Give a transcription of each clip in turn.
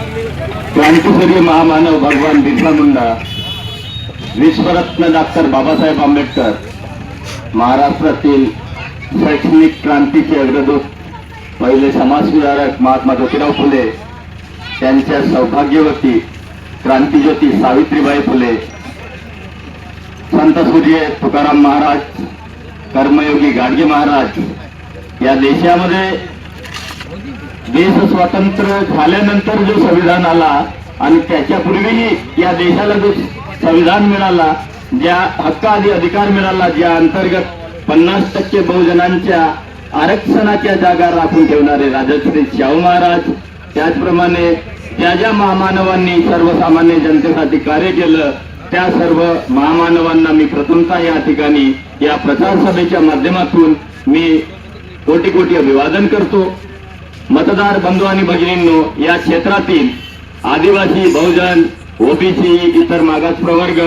क्रांतिसूर्य महामानव भगवान बिरसा मुंडा, विश्वरत्न डॉक्टर बाबासाहेब आंबेडकर, महाराष्ट्रातील शैक्षणिक क्रांतीचे अग्रदूत पहिले समाजसुधारक महात्मा ज्योतिराव फुले, त्यांच्या सौभाग्यवती क्रांतिज्योती सावित्रीबाई फुले, संतसूर्य तुकाराम महाराज, कर्मयोगी गाडगे महाराज, या देशामध्ये देश स्वतंत्र झाल्यानंतर जो संविधान आला आणि त्याच्यापूर्वीही या देशाला जो संविधान मिळाला, ज्या हक्काआधी अधिकार मिळाला, ज्या अंतर्गत 50% बहुजनांच्या आरक्षणाच्या जागा राखून ठेवणारे राजश्री शाहू महाराज, त्याचप्रमाणे ज्या ज्या महामानवांनी सर्वसामान्य जनतेसाठी कार्य केलं, त्या सर्व महामानवांना मी प्रथमतः या ठिकाणी या प्रचार सभेच्या माध्यमातून मी कोटी कोटी अभिवादन करतो. मतदार बंधू आणि भगिनींनो, या क्षेत्रातील आदिवासी, बहुजन, ओबीसी, इतर मागास प्रवर्ग,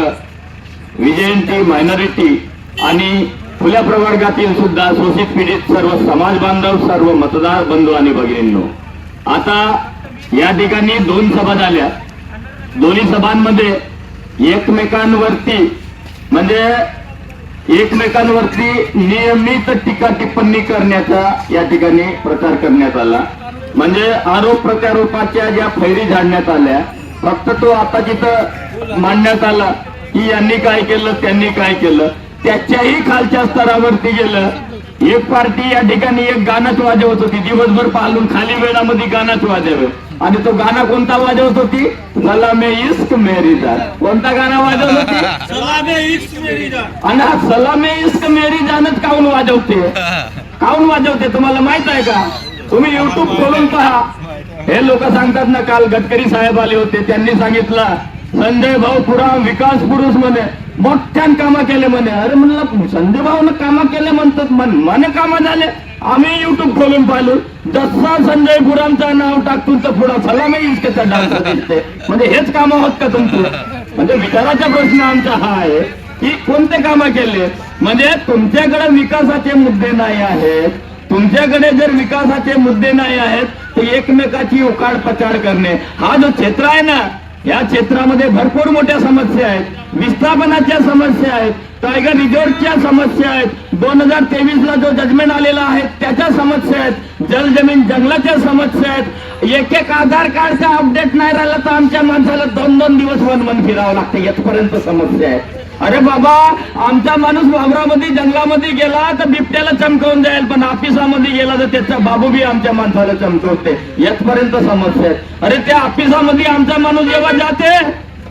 विजयंती, मायनॉरिटी आणि खुल्या प्रवर्गातील सुद्धा शोषित पीडित सर्व समाज बांधव, सर्व मतदार बंधू आणि भगिनींनो, आता या ठिकाणी 2 सभा झाल्या. दोन्ही सभांमध्ये एकमेकांवरती नियमित टीका टिप्पणी करण्याचा या ठिकाणी प्रचार करण्यात आला. म्हणजे आरोप प्रत्यारोपाच्या ज्या फैरी झाडण्यात आल्या, फक्त तो आता तिथं मांडण्यात आला की यांनी काय केलं, त्यांनी काय केलं. त्याच्याही खालच्या स्तरावरती गेलं. एक पार्टी या ठिकाणी एक गाणंच वाजवत होती, दिवसभर पालून खाली वेळामध्ये गाणंच वाजवलं. आणि तो गाणं कोणता वाजवत होती? सलामे इश्क मेरी जान. कोणता गाणं वाजवत होती? सलामे इश्क मेरी जान. आणि हा सलामे इश्क मेरी जानच काऊन वाजवते तुम्हाला माहित आहे का? तुम्ही युट्यूब खोलून पहा. हे लोक सांगतात ना, काल गडकरी साहेब आले होते, त्यांनी सांगितलं संजय भाऊ पुरा विकास पुरुष म्हणे, मोठ्यान कामं केले म्हणे. अरे म्हणलं, संजय भाऊनं कामं केले म्हणतात, मन कामं झाले. आम्ही युट्यूब खोलून पाहिलो, जसा संजय पुरामचं नाव टाकतो तर पुढं सलामे इश्कचा डान्स दिसते. म्हणजे हेच कामं होत का तुमचं? म्हणजे विचाराचा प्रश्न आमचा हा आहे की कोणते कामं केले. म्हणजे तुमच्याकडे विकासाचे मुद्दे नाही आहेत. तुमच्याकडे जर विकासाचे मुद्दे नाही आहेत तर एकमेकाची उकाड पचाड करणे, हा जो क्षेत्र आहे ना, या क्षेत्रामध्ये भरपूर मोठ्या समस्या आहेत. विस्थापनाच्या समस्या आहेत, टायगर रिझॉर्टच्या समस्या आहेत, 2023ला जो जजमेंट आलेला आहे त्याच्या समस्या आहेत, जल जमीन जंगलाच्या समस्या आहेत. एक आधार कार्डचा अपडेट नाही राहिला तर आमच्या माणसाला 2-2 दिवस वन फिरावं लागतं, येथपर्यंत समस्या आहे. अरे बाबा, आमचा माणूस वावरामध्ये जंगलामध्ये गेला तर बिबट्याला चमकवून जाईल, पण ऑफिसामध्ये गेला तर त्याचा बाबू बी आमच्या माणसाला चमकवते, येथपर्यंत समस्या आहे. अरे त्या ऑफिसामध्ये आमचा माणूस जेव्हा जाते,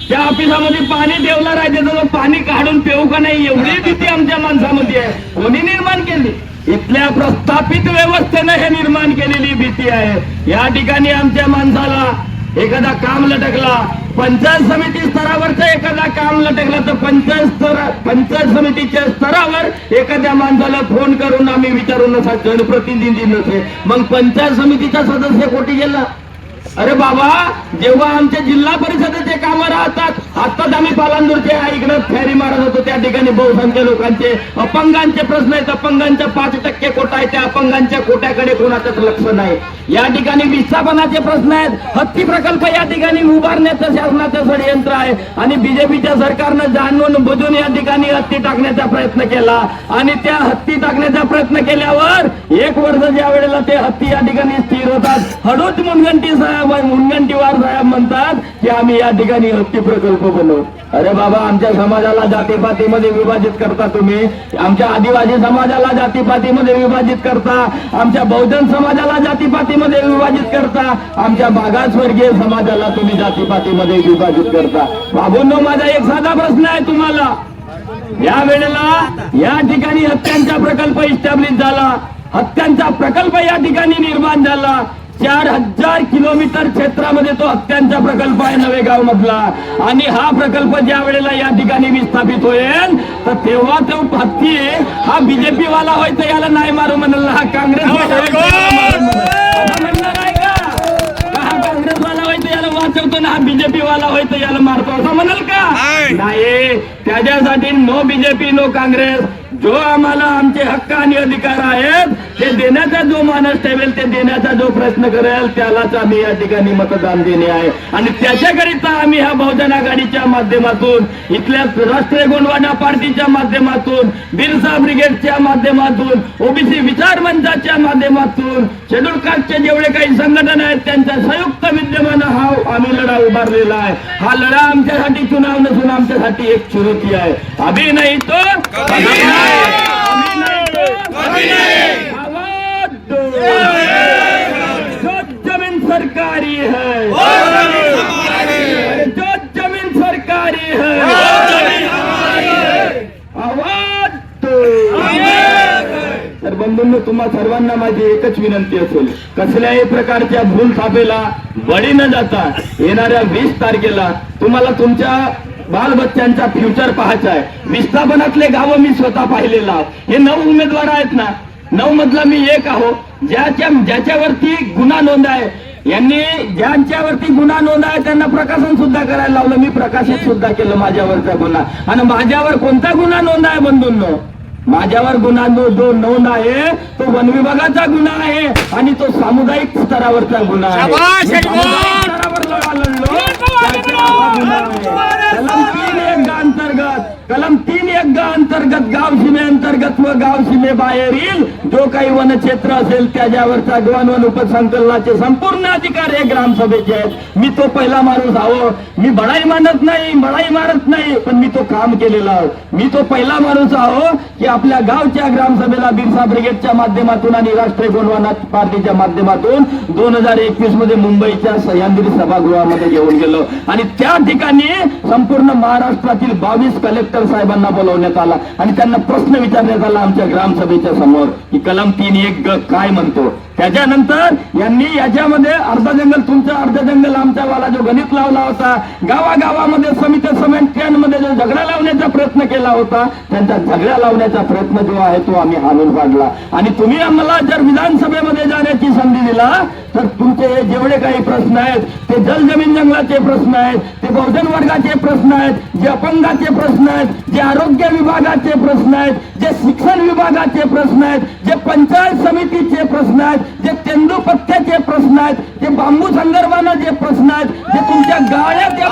त्या ऑफिसामध्ये पाणी ठेवलं राहते तर पाणी काढून पिऊ का नाही, एवढी भीती आमच्या माणसामध्ये आहे. कोणी निर्माण केली? इथल्या प्रस्थापित व्यवस्थेनं हे निर्माण केलेली भीती आहे. या ठिकाणी आमच्या माणसाला एखादा काम लटकला, पंचायत समिती स्तरावरचं एखादा काम लटकला तर पंचायत समितीच्या स्तरावर एखाद्या माणसाला फोन करून आम्ही विचारून जनप्रतिनिधी नसे, मग पंचायत समितीचा सदस्य कोटी गेला. अरे बाबा, जेव्हा आमच्या जिल्हा परिषदेचे कामं राहतात, आत्ताच आम्ही पालांदूरचे इकडे फेरी मारत होतो, त्या ठिकाणी बहुसंख्य लोकांचे अपंगांचे प्रश्न आहेत. अपंगांचा 5% कोटा आहे, त्या अपंगांच्या कोट्याकडे कोणाचंच लक्ष नाही. या ठिकाणी विस्थापनाचे प्रश्न आहेत. हत्ती प्रकल्प या ठिकाणी उभारण्याचं शासनाचं षडयंत्र आहे आणि बीजेपीच्या सरकारनं जाणून बुजून या ठिकाणी हत्ती टाकण्याचा प्रयत्न केला. आणि त्या हत्ती टाकण्याचा प्रयत्न केल्यावर 1 वर्ष ज्या वेळेला ते हत्ती या ठिकाणी स्थिर होतात, हळूच मुनगंटीवार साहेब म्हणतात की आम्ही या ठिकाणी हत्ती प्रकल्प बनवू. अरे बाबा, आमच्या समाजाला जातीपातीमध्ये विभाजित करता तुम्ही, आमच्या आदिवासी समाजाला जातीपातीमध्ये विभाजित करता, आमच्या बहुजन समाजाला जातीपातीमध्ये विभाजित करता, आमच्या मागासवर्गीय समाजाला तुम्ही जातीपातीमध्ये विभाजित करता. बाबूंनो, माझा एक साधा प्रश्न आहे तुम्हाला. या वेळेला या ठिकाणी हत्यांचा प्रकल्प इस्टॅब्लिश झाला, हत्यांचा प्रकल्प या ठिकाणी निर्माण झाला. 4000 किलोमीटर क्षेत्रामध्ये तो हत्यांचा प्रकल्प आहे नवेगाव मधला. आणि हा प्रकल्प ज्या वेळेला या ठिकाणी विस्थापित होईल तर तेव्हा तो हत्ती हा बीजेपी वाला होय तर याला नाही मारू म्हणाल, हा काँग्रेस काँग्रेसवाला होय तर याला वाचवतो ना, हा बीजेपी वाला होय तर याला मारतो असं म्हणाल का? नाही. त्याच्यासाठी नो बीजेपी नो काँग्रेस. जो आम्हाला आमचे हक्क आणि अधिकार आहेत ते देण्याचा जो मानस ठेवेल, ते देण्याचा जो प्रयत्न करेल, त्यालाच आम्ही या ठिकाणी मतदान देणे आहे. आणि त्याच्याकरिता आम्ही ह्या बहुजन आघाडीच्या माध्यमातून, इथल्या राष्ट्रीय गोंडवाना पार्टीच्या माध्यमातून, बिरसा ब्रिगेडच्या माध्यमातून, ओबीसी विचार मंचाच्या माध्यमातून, शेड्यूल कास्टचे जेवढे काही संघटना आहेत त्यांच्या संयुक्त विद्यमानं हा आम्ही लढा उभारलेला आहे. हा लढा आमच्यासाठी चुनाव नसून आमच्यासाठी एक चुनौती आहे. अभी नहीं तो कभी नहीं, अभी नहीं तो कभी नहीं. आवाज दो, जो जमीन सरकारी है, जो जमीन सरकारी है, आवाज दो. तर बंधूंनो, तुम्हा सर्वांना माझी एकच विनंती असेल, कसल्याही प्रकारच्या भूल थापेला बळी न जाता येणाऱ्या 20 तारखेला तुम्हाला तुमच्या बालबच्चांचा फ्युचर पाहायचा आहे. विस्थापनातले गावं मी स्वतः पाहिलेला. हे 9 उमेदवार आहेत ना, 9 मधला मी एक आहो. ज्याच्यावरती गुन्हा नोंद आहे, यांनी ज्यांच्यावरती गुन्हा नोंद आहे त्यांना प्रकाशन सुद्धा करायला लावलं. मी प्रकाशित सुद्धा केलं माझ्यावरचा गुन्हा. आणि माझ्यावर कोणता गुन्हा नोंद आहे बंधूंनो? माझ्यावर गुन्हा जो नोंद आहे तो वन विभागाचा गुन्हा आहे आणि तो सामुदायिक स्तरावरचा गुन्हा आहे. स्तरावर लढलो त्याचा हा गुन्हा आहे. कलम 3(1) अंतर्गत गाव सीमेअंतर्गत व गाव सीमेबाहेरील जो काही वनक्षेत्र असेल त्याच्यावरचा वन उपसंकलनाचे संपूर्ण अधिकार हे ग्रामसभेचे आहेत. मी तो पहिला माणूस आहो. मी बडाई मानत नाही, बडाई मारत नाही, पण मी तो काम केलेला आहो. मी तो पहिला माणूस आहो की आपल्या गावच्या ग्रामसभेला बिरसा ब्रिगेडच्या माध्यमातून आणि राष्ट्रीय गोंडवाना पार्टीच्या माध्यमातून 2021 मध्ये मुंबईच्या सह्याद्री सभागृहामध्ये घेऊन गेलो. आणि त्या ठिकाणी संपूर्ण महाराष्ट्रातील 22 कलेक्टर साहेबांना बोलवण्यात आला आणि त्यांना प्रश्न विचारण्यात आला आमच्या ग्रामसभेच्या समोर की कलम 3(1) काय म्हणतो. त्याच्यानंतर यांनी याच्यामध्ये अर्ध जंगल तुमचं, अर्ध जंगल आमचा वाला जो गणित लावला होता, गावागावामध्ये समित्यांमध्ये जो झगडा लावण्याचा प्रयत्न केला होता, त्यांचा झगडा लावण्याचा प्रयत्न जो आहे तो आम्ही हाणून पाडला. आणि तुम्ही आम्हाला जर विधानसभेमध्ये जाण्याची संधी दिला तर तुमचे जेवढे काही प्रश्न आहेत ते जल जमीन जंगलाचे प्रश्न आहेत, ते बहुजन वर्गाचे प्रश्न आहेत, जे अपंगाचे प्रश्न आहेत, जे आरोग्य विभागाचे प्रश्न आहेत, जे शिक्षण विभागाचे प्रश्न आहेत, जे पंचायत समितीचे प्रश्न आहेत, जे तेंदूपत्त्याचे प्रश्न आहेत, जे बांबू संदर्भानं जे प्रश्न आहेत, जे तुमच्या गाळ्यात या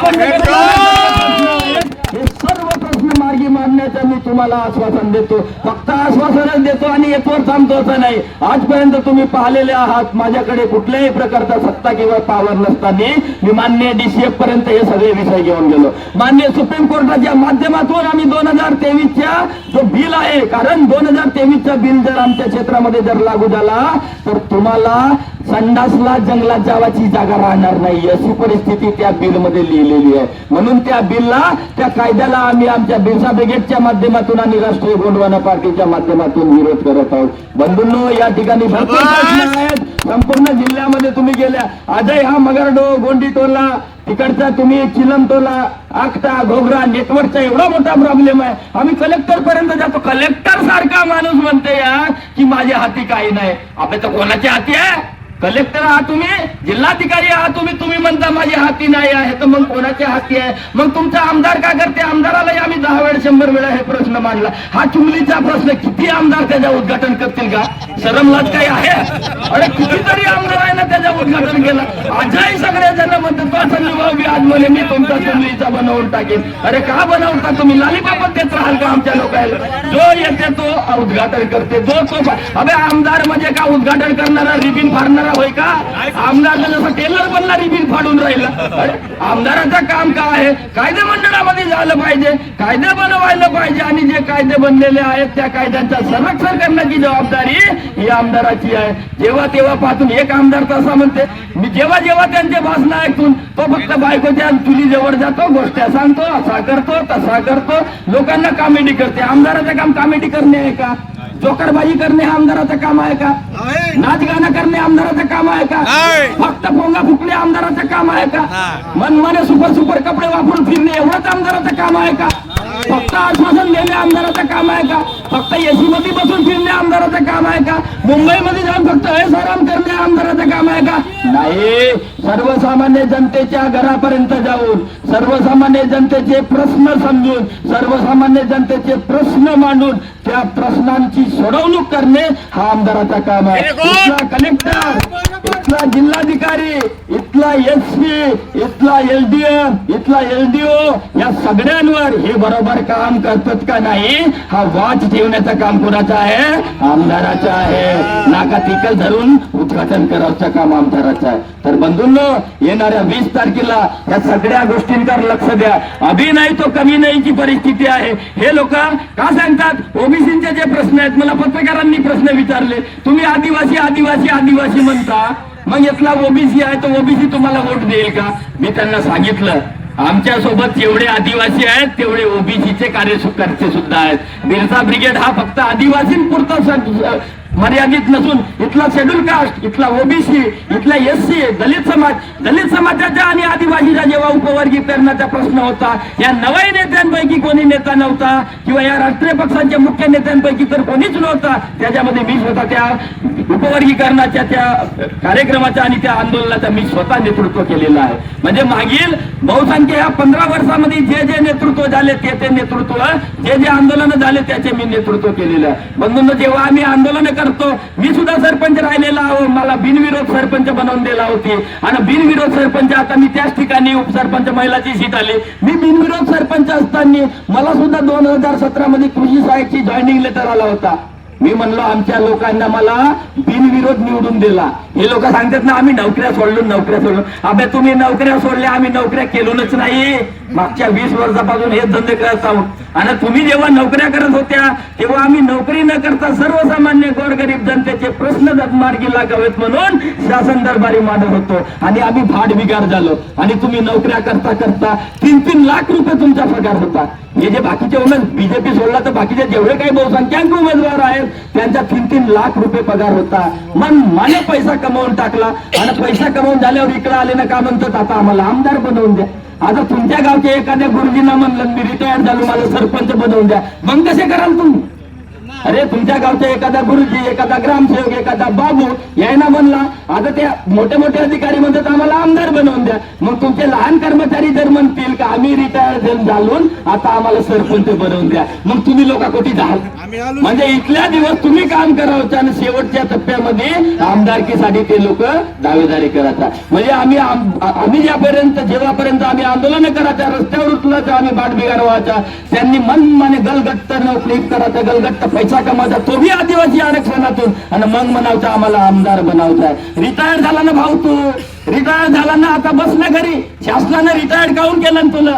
हे सर्व प्रश्न मार्गी मांडण्याचं मी तुम्हाला आश्वासन देतो. फक्त आश्वासनच देतो आणि येतवर थांबतो असं नाही. आजपर्यंत तुम्ही पाहिलेले आहात माझ्याकडे कुठल्याही प्रकारचा सत्ता किंवा पॉवर नसताना मी मान्य DCF पर्यंत हे सगळे विषय घेऊन गेलो. मान्य सुप्रीम कोर्टाच्या माध्यमातून आम्ही 2023च्या जो बिल आहे, कारण 2023चा बिल जर आमच्या क्षेत्रामध्ये जर लागू झाला तर तुम्हाला संडासला जंगलात जावाची जागा राहणार नाही अशी परिस्थिती त्या बिल मध्ये लिहिलेली आहे. म्हणून त्या बिलला, त्या कायद्याला आम्ही आमच्या बिरसा ब्रिगेडच्या माध्यमातून आणि राष्ट्रीय गोंडवाना पार्टीच्या माध्यमातून विरोध करत आहोत. बंधूंनो, या ठिकाणी भरपूर प्रश्न आहेत. संपूर्ण जिल्ह्यामध्ये तुम्ही गेल्या, आजही हा मगरडो, गोंडीटोला, तिकडचा तुम्ही चिलमटोला, आकटा, घोगरा नेटवर्कचा एवढा मोठा प्रॉब्लेम आहे. आम्ही कलेक्टर पर्यंत जातो. कलेक्टर सारखा माणूस म्हणते यार की माझ्या हाती काही नाही. आपल्या तर कोणाच्या हाती आहे? कलेक्टर आहात तुम्ही, जिल्हाधिकारी आहात तुम्ही, तुम्ही म्हणता माझ्या हाती नाही आहे, तर मग कोणाच्या हाती आहे? मग तुमचा आमदार का करते? आमदारालाही आम्ही 10 वेळा 100 वेळा हे प्रश्न मांडला. हा चुंगलीचा प्रश्न, किती आमदार त्याच्या उद्घाटन करतील का? शरमलाज काही आहे? अरे कितीतरी आमदार आहे ना त्याच्या उद्घाटन केलं. आजही सगळे जण म्हणतात संजू भाऊ आज म्हणे मी तुमचा चुंगलीचा बनवून टाकेन. अरे का बनवता तुम्ही? लालीपापत देत राहाल का आमच्या लोकांना? जो येते तो उद्घाटन करते, जो तो. अबे आमदार म्हणजे का उद्घाटन करणारा, रिबीन फाडणारा होय का? आमदार जसं टेलर बनला रिबीन फाडून राहिला. आमदाराचं काम काय आहे? कायदे मंडळामध्ये झालं पाहिजे, कायदे बनवायला पाहिजे आणि जे कायदे बनलेले आहेत त्या कायद्यांचा संरक्षण करण्याची जबाबदारी ही आमदाराची आहे. जेव्हा तेव्हा पाहतून एक आमदार तसा म्हणते, मी जेव्हा जेव्हा त्यांचे भाषण ऐकून तो फक्त बायकोच्या चुली जवळ जातो, गोष्टी सांगतो, असा करतो तसा करतो, लोकांना कॉमेडी करते. आमदाराचं काम कॉमेडी करणे आहे का? जोकरबाजी करणे हा आमदाराचं काम आहे का? नाच गाणं करणे आमदाराचं काम आहे का? फक्त पोंगा फुकणे आमदाराचं काम आहे का? मनमाने सुपर कपडे वापरून फिरणे एवढंच आमदाराचं काम आहे का? फक्त आश्वासन देणे आमदाराचं काम आहे का? फक्त एसी मध्ये बसून फिरणे आमदाराचं काम आहे का? मुंबईमध्ये जाऊन फक्त ऐशाराम करणे आमदाराचं काम आहे का? नाही. सर्वसामान्य जनतेच्या घरापर्यंत जाऊन सर्वसामान्य जनतेचे प्रश्न समजून सर्वसामान्य जनतेचे प्रश्न मांडून त्या प्रश्नांची सोडवणूक करणे हा आमदाराचा काम आहे. इथला कलेक्टर, इथला जिल्हाधिकारी, इथला एसपी, इथला एलडीएम, इथला एलडीओ या सगळ्यांवर हे बरोबर काम करतात का नाही हा वाच ठेवण्याचं काम कोणाचं आहे? आमदाराचं आहे. नाका तिकल धरून उद्घाटन करायचं काम आमदाराचं आहे. तर बंधूंनो, येणाऱ्या 20 तारखेला या सगळ्या गोष्टींवर लक्ष द्या. अभि नाही तो कमी नाहीची परिस्थिती आहे. हे लोक का सांगतात? ओबीसीचे जे प्रश्न आहेत, मला पत्रकारांनी प्रश्न विचारले, तुम्ही आदिवासी आदिवासी आदिवासी म्हणता, मग इथला ओबीसी आहे तो ओबीसी तुम्हाला वोट देईल का? मी त्यांना सांगितलं, आमच्या सोबत जेवढे आदिवासी आहेत तेवढे ओबीसीचे कार्यकर्ते सुद्धा आहेत. बिरसा ब्रिगेड हा फक्त आदिवासींपुरता मर्यादित नसून इथला शेड्यूल कास्ट, इथला ओबीसी, इथला एससी, दलित समाजाच्या आणि आदिवासीचा जेव्हा उपवर्गीकरणाचा प्रश्न होता, या नव्या नेत्यांपैकी कोणी नेता नव्हता किंवा या राष्ट्रीय पक्षांच्या मुख्य नेत्यांपैकी तर कोणीच नव्हता. त्याच्यामध्ये मी स्वतः त्या उपवर्गीकरणाच्या त्या कार्यक्रमाच्या आणि त्या आंदोलनाचा मी स्वतः नेतृत्व केलेलं आहे. म्हणजे मागील बहुसंख्य या 15 वर्षामध्ये जे जे नेतृत्व झाले ते नेतृत्व, जे जे आंदोलन झाले त्याचे मी नेतृत्व केलेलं आहे. बंधूंनो, जेव्हा आम्ही आंदोलन करतो, मी सुद्धा सरपंच राहिलेला आहो. मला बिनविरोध सरपंच बनवून दिला होती आणि बिनविरोध सरपंच आता मी त्याच ठिकाणी उपसरपंच महिलाची सीट आली. मी बिनविरोध सरपंच असताना मला सुद्धा 2017 मध्ये कृषी सहाय्यची जॉईनिंग लेटर आला होता. मी म्हणलो आमच्या लोकांना मला बिनविरोध निवडून दिला. हे लोक सांगतात ना आम्ही नोकऱ्या सोडलो. अबे तुम्ही नोकऱ्या सोडल्या, आम्ही नोकऱ्या केलोच नाही. मागच्या 20 वर्षापासून हे धंदे करत आहोत. आणि तुम्ही जेव्हा नोकऱ्या करत होत्या तेव्हा आम्ही नोकरी न करता सर्वसामान्य गोरगरीब जनतेचे प्रश्न मार्गी लागावेत म्हणून शासन दरबारी मांडत होतो आणि आम्ही भाडबिगार झालो. आणि तुम्ही नोकऱ्या करता करता 3-3 लाख रुपये तुमचा पगार होता. हे जे बाकीचे बीजेपी सोडला तर बाकीचे जेवढे काही बहुसंख्याक उमेदवार आहेत त्यांचा 3-3 लाख रुपये पगार होता. माने पैसा कमवून टाकला आणि पैसा कमवून झाल्यावर इकडे आले ना का म्हणतात आता आम्हाला आमदार बनवून द्या. आता तुमच्या गावच्या एखाद्या गुरुजींना म्हणलं मी रिटायर झालो, मला सरपंच बनवून द्या, मग कसे कराल तुम्ही? अरे तुमच्या गावचा एखादा गुरुजी, एखादा ग्रामसेवक, एखादा बाबू यायना म्हणला, आता ते मोठे मोठे अधिकारी म्हणतात आम्हाला आमदार बनवून द्या. मग तुमचे लहान कर्मचारी जर म्हणतील का आम्ही रिटायर झालो आता आम्हाला सरपंच बनवून द्या, मग तुम्ही लोक कोठी जाल? म्हणजे इथल्या दिवस तुम्ही काम करायचं आणि शेवटच्या टप्प्यामध्ये आमदारकीसाठी ते लोक दावेदारी करायचा. म्हणजे आम्ही जेव्हापर्यंत आम्ही आंदोलन करायचं, रस्त्यावर उतरायचं, आम्ही बाटबिगार व्हायचा, त्यांनी मनमाने गलगट्ट नोकरी करायचं, गलगट्ट पैसा कमावता तो भी आदिवासी आरक्षणातून आणि मग म्हणावचा आम्हाला आमदार बनावचा. रिटायर झाला ना भाऊ, तू रिटायर झाला ना, आता बस ना घरी. शासनानं रिटायर्ड काऊन केलं तुला?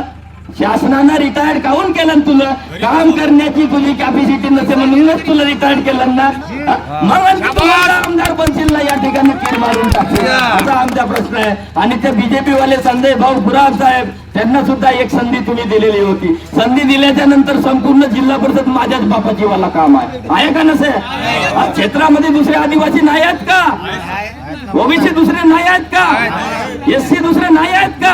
शासनानं रिटायर्ड काऊन केलं तुला? काम करण्याची तुझी कॅपॅसिटी नसे म्हणूनच तुला रिटायर्ड केलं ना. मग तुम्हाला आमदार बनशील ना, या ठिकाणी तीर मारून टाकतील असा आमचा प्रश्न आहे. आणि ते बीजेपी वाले संजय भाऊ गुराव साहेब त्यांना सुद्धा एक संधी तुम्ही दिलेली होती. संधी दिल्याच्या नंतर संपूर्ण जिल्हा परिषद माझ्याच बापाची वाला काम आहे का नसे? क्षेत्रामध्ये दुसरे आदिवासी नाही आहेत का? ओबीसी दुसरे नाही आहेत का? एससी दुसरे नाही आहेत का?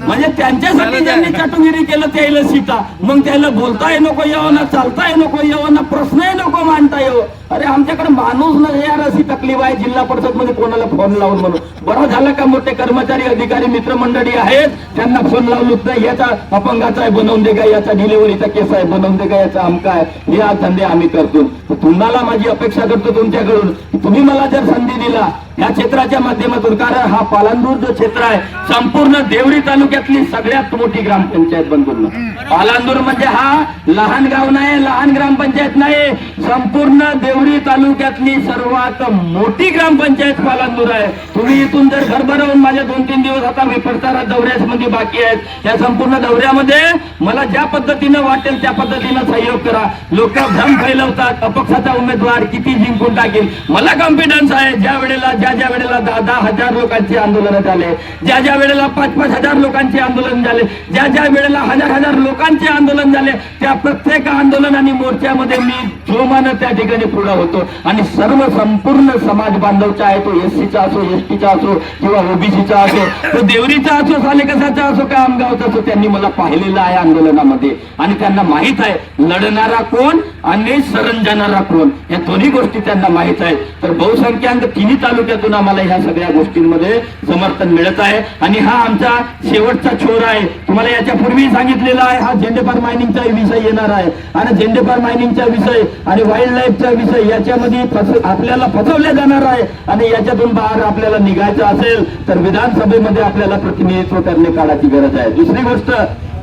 म्हणजे त्यांच्यासाठी ज्यांनी चटुगिरी केलं त्याला सीटा, मग त्याला बोलताय नको येऊ ना, चालताय नको येऊ ना, प्रश्नही नको मांडता येऊ. अरे आमच्याकडे माणूस न यार अशी तकलीफ आहे जिल्हा परिषद मध्ये कोणाला फोन लावून म्हणून. बरं झालं का मोठे कर्मचारी अधिकारी मित्रमंडळी आहेत त्यांना फोन लावलो नाही, याचा अपंगाचा आहे बनवून दे का, याचा डिलिव्हरीचा केस आहे बनवून दे का, याचा आमका आहे, हे आज धंदे आम्ही करतो. तुम्हाला माझी अपेक्षा करतो तुमच्याकडून, तुम्ही मला जर संधी दिला या क्षेत्राच्या माध्यमातून, कारण हा पालांदूर जो क्षेत्र आहे संपूर्ण देवळी तालुक्यातली सगळ्यात मोठी ग्रामपंचायत बंधूंना. पालांदूर म्हणजे हा लहान गाव नाही, लहान ग्रामपंचायत नाही, संपूर्ण देवळी तालुक्यातली सर्वात मोठी ग्रामपंचायत पालांदूर आहे. तुम्ही इथून जर घर भरवून माझ्या 2-3 दिवस आता मी प्रचारात दौऱ्यामध्ये बाकी आहेत, या संपूर्ण दौऱ्यामध्ये मला ज्या पद्धतीनं वाटेल त्या पद्धतीनं सहयोग करा. लोक भ्रम फैलवतात अपक्षाचा उमेदवार किती जिंकून टाकेल. मला कॉन्फिडन्स आहे ज्या वेळेला ज्या ज्या वेळेला 10,000 लोकांचे आंदोलन झाले, ज्या वेळेला 5,000 लोकांचे आंदोलन झाले, ज्या वेळेला हजार लोकांचे आंदोलन झाले, त्या प्रत्येक आंदोलन आणि मोर्चामध्ये मी जोमानं त्या ठिकाणी पुढे होतो आणि सर्व संपूर्ण समाज बांधव चाहे तो एससीचा असो, एसटीचा असो किंवा ओबीसीचा असो, तो देवरीचा असो, सालेकसाचा असो का आमगावचा असो, त्यांनी मला पाहिलेलं आहे आंदोलनामध्ये आणि त्यांना माहित आहे लढणारा कोण आणि शरण जाणारा कोण, या दोन्ही गोष्टी त्यांना माहित आहेत. तर बहुसंख्याक तिन्ही तालुक्यातून आम्हाला ह्या सगळ्या गोष्टींमध्ये समर्थन मिळत आहे आणि हा आमचा शेवटचा छोर आहे. तुम्हाला याच्या पूर्वी सांगितलेला आहे हा झेंडेपार मायनिंगचा विषय येणार आहे आणि झेंडेपार मायनिंगचा विषय आणि वाईल्ड लाईफचा विषय याच्यामध्ये आपल्याला फसवले जाणार आहे आणि याच्यातून बाहेर आपल्याला निघायचं असेल तर विधानसभेमध्ये आपल्याला प्रतिनिधित्व करणे काळाची गरज आहे. दुसरी गोष्ट,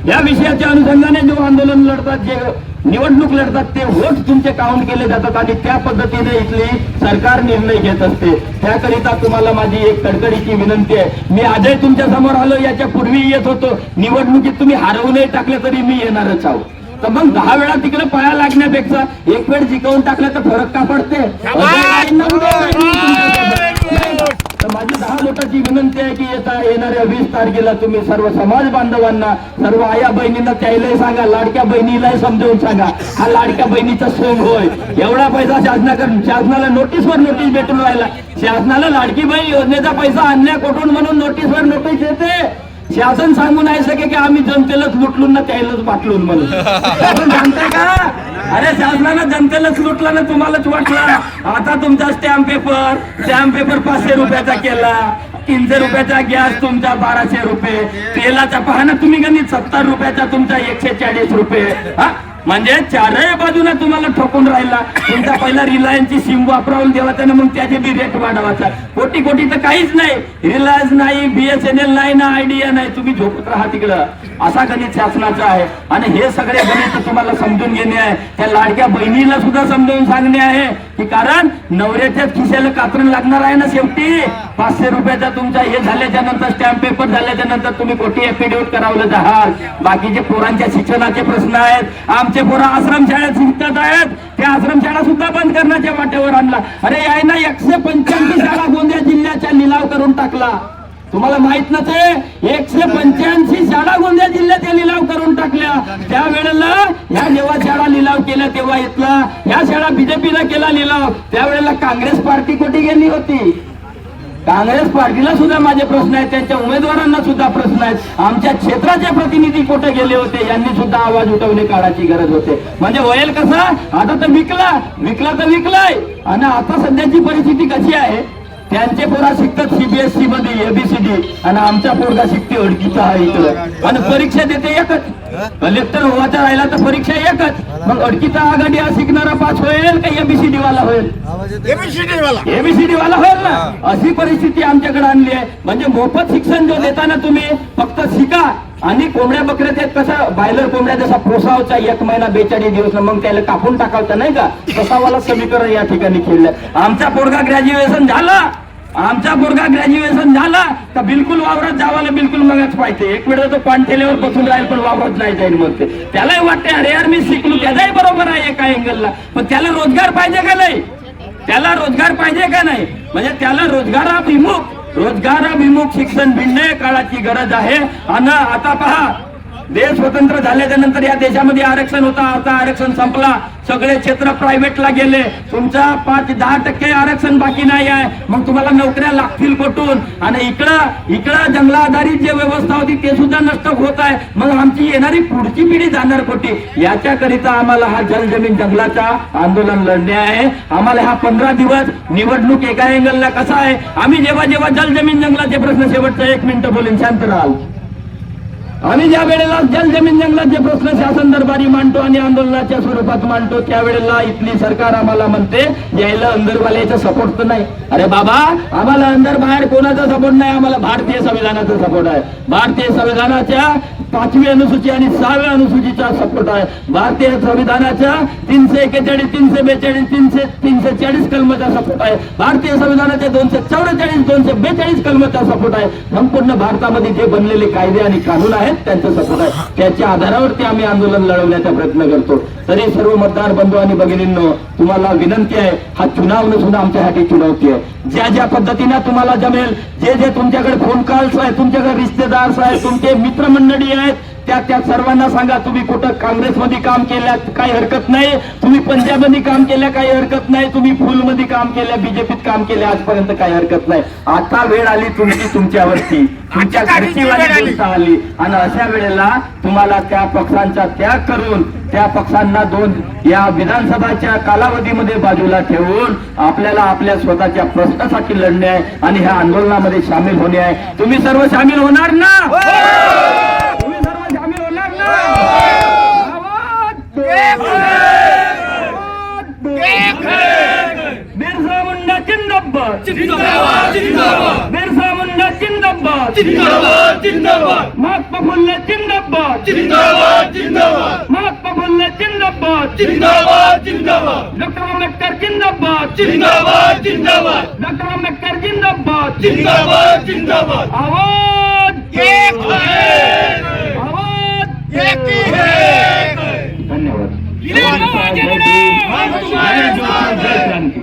या विषयाच्या अनुषंगाने जो आंदोलन लढतात, जे निवडणूक लढतात, ते वोट तुमचे काउंट केले जातात आणि त्या पद्धतीने इथली सरकार निर्णय घेत असते. त्याकरिता तुम्हाला माझी एक कडकडीची विनंती आहे. मी आजही तुमच्या समोर आलो, याच्या पूर्वी येत होतो. निवडणुकीत तुम्ही हरवूनही टाकले तरी मी येणारच आहो. तर मग 10 वेळा तिकडे पाया लागण्यापेक्षा एक वेळ जिंकवून टाकलं तर फरक का पडते? तर माझी 10 लोकांची विनंती आहे की येणाऱ्या 20 तारखेला तुम्ही सर्व समाज बांधवांना, सर्व आया बहिणींना त्यालाही सांगा, लाडक्या बहिणीलाही समजावून सांगा, हा लाडक्या बहिणीचा सोंग होय. एवढा पैसा शासनाला नोटीसवर नोटीस भेटून राहिला. शासनाला लाडकी बहीण योजनेचा पैसा आणल्या कुठून म्हणून नोटीसवर नोटीस येते. शासन सांगू नाही सके की आम्ही जनतेलाच लुटलून ना त्यालाच बाटलून म्हणून. शासन सांगताय का? अरे शासनानं जनतेलाच लुटला ना, तुम्हालाच वाटला. आता तुमचा स्टॅम्प पेपर 500 रुपयाचा केला, 300 रुपयाचा गॅस तुमचा 1200 रुपये, तेलाचा पाहणा तुम्ही गणित 70 रुपयाचा तुमचा 140 रुपये. म्हणजे चारही बाजूला तुम्हाला ठोकून राहिला. तुमचा पहिला रिलायन्सची सिम वापरावून देवाचा ना, मग त्याचे बी रेट वाढवायचा. कोटी तर काहीच नाही, रिलायन्स नाही, BSNL नाही ना, आयडिया नाही, तुम्ही झोपत राहा तिकडं. असा गणित शासनाचा आहे आणि हे सगळे गणित तुम्हाला समजून घेणे आहे. त्या लाडक्या बहिणीला सुद्धा समजावून सांगणे आहे की कारण नवऱ्याच्याच खिशाला कातरून लागणार आहे ना शेवटी. 500 रुपयाचा तुमचा हे झाल्याच्या नंतर, स्टॅम्प पेपर झाल्याच्या नंतर तुम्ही कोटी एफिडेव्हिट करावलं जाहाल. बाकीचे पोरांच्या शिक्षणाचे प्रश्न आहेत. आमचे पोरं आश्रमशाळेत शिकतात आहेत, त्या आश्रमशाळा सुद्धा बंद करण्याच्या वाटेवर आणला. अरे याय ना 185 शाळा गोंदिया जिल्ह्याच्या लिलाव करून टाकला. तुम्हाला माहित नसे, 185 शाळा गोंदिया जिल्ह्यात लिलाव करून टाकल्या. त्यावेळेला ह्या जेव्हा शाळा लिलाव केल्या तेव्हा इथला ह्या शाळा बीजेपीला केला लिलाव, त्यावेळेला काँग्रेस पार्टी कुठे गेली होती? काँग्रेस पार्टीला सुद्धा माझे प्रश्न आहेत, त्यांच्या उमेदवारांना सुद्धा प्रश्न आहेत. आमच्या क्षेत्राचे प्रतिनिधी कुठे गेले होते? यांनी सुद्धा आवाज उठवणे काळाची गरज होते. म्हणजे होईल कसा? आता तर विकला तर विकलाय आणि आता सध्याची परिस्थिती कशी आहे? त्यांचे पोरा शिकतात CBSE मध्ये ABCD आणि आमचा पोरगा शिकते अडकीचा आहे इकडं आणि परीक्षा देते एकच. कलेक्टर व्हायचा राहिला तर परीक्षा एकच. मग अडकीचा आघाडी शिकणारा पास होईल का ABCD वाला होईल? ABCD वाला होईल ना. अशी परिस्थिती आमच्याकडे आणली आहे. म्हणजे मोफत शिक्षण जो देताना तुम्ही फक्त शिका आणि कोंबड्या बकऱ्या कसं बायलर कोंबड्या जसा पोसावचा 1 महिना 42 दिवस मग त्याला कापून टाकावता नाही का, तसा वाला समीकरण या ठिकाणी खेळलं. आमचा पोरगा ग्रॅज्युएशन झाला का बिलकुल वावरात जावाला बिलकुल मगच पाहिजे. एक वेळ तो पाणथेल्यावर बसून राहील पण वावरात नाही जाईल. मग त्यालाही वाटते अरे यार मी शिकलो, त्याचाही बरोबर आहे एका अँगलला, पण त्याला रोजगार पाहिजे का नाही? म्हणजे त्याला रोजगाराभिमुख शिक्षण भिडणे काळाची गरज आहे. आणि आता पहा, देश स्वतंत्र झाल्याच्या नंतर या देशामध्ये आरक्षण होता, आता आरक्षण संपला, सगळे क्षेत्र प्रायव्हेटला गेले. तुमचा 5-10% आरक्षण बाकी नाही आहे. मग तुम्हाला नोकऱ्या लागतील कुठून? आणि इकडं जंगला आधारित जे व्यवस्था होती ते सुद्धा नष्ट होत आहे. मग आमची येणारी पुढची पिढी जाणार कुठे? याच्याकरिता आम्हाला हा जल जमीन जंगलाचा आंदोलन लढणे आहे. आम्हाला हा 15 दिवस निवडणूक एका अँगलला कसा आहे, आम्ही जेव्हा जल जमीन जंगलाचे प्रश्न, शेवटचा 1 मिनिट बोलून शांत राहाल. आम्ही ज्या वेळेला जल जमीन जंगलाचे प्रश्न शासन दरबारी मांडतो आणि आंदोलनाच्या स्वरूपात मांडतो, त्यावेळेला इथली सरकार आम्हाला म्हणते यायला अंदरवाल्याचा सपोर्ट तर नाही. अरे बाबा, आम्हाला अंदर बाहेर कोणाचा सपोर्ट नाही, आम्हाला भारतीय संविधानाचा सपोर्ट आहे. भारतीय संविधानाच्या 5वी अनुसूची आणि 6व्या अनुसूचीचा सपोर्ट आहे. भारतीय संविधानाच्या 341, 342, 340 कलमाचा सपोर्ट आहे. भारतीय संविधानाच्या 244, 242 कलमाचा सपोर्ट आहे. संपूर्ण भारतामध्ये जे बनलेले कायदे आणि कानून आहे आहेत, त्यांचा सपोर्ट आहे, त्याच्या आधारावरती आम्ही आंदोलन लढवण्याचा प्रयत्न करतो. तरी सर्व मतदार बंधू आणि भगिनींनो, तुम्हाला विनंती आहे, हा चुनाव नसून आमच्यासाठी चुनवती आहे. ज्या ज्या पद्धतीने तुम्हाला जमेल, जे जे तुमच्याकडे फोन कॉल्स आहेत, तुमच्याकडे रिश्तेदार आहेत, तुमचे मित्रमंडळी आहेत, त्या सर्वांना सांगा, तुम्ही कुठं काँग्रेसमध्ये काम केल्यात काही हरकत नाही, तुम्ही पंजाबमध्ये काम केल्या काही हरकत नाही, तुम्ही फुलमध्ये काम केल्या, बीजेपीत काम केले आजपर्यंत काही हरकत नाही. आता वेळ आली तुमची, तुमच्यावरती तुमच्या घरचीवाली गोष्ट आली, आणि अशा वेळेला तुम्हाला त्या पक्षांचा त्याग करून त्या पक्षांना या विधानसभाच्या कालावधीमध्ये बाजूला ठेवून आपल्याला आपल्या स्वतःच्या प्रश्नासाठी लढणे आहे आणि ह्या आंदोलनामध्ये सामील होणे आहे. तुम्ही सर्व सामील होणार ना? तुम्ही सर्व सामील होणार ना? बिरसा मुंडा जिंदाबाद, बिरसा मुंडा जिंदाबाद, महात्मा फुले जिंदाबाद, महात्मा फुले जिंदाबाद, डॉक्टर आंबेडकर जिंदाबाद, डॉक्टर आंबेडकर जिंदाबाद, आवाज एक है, आवाज एक ही है. धन्यवाद. जय क्रांती.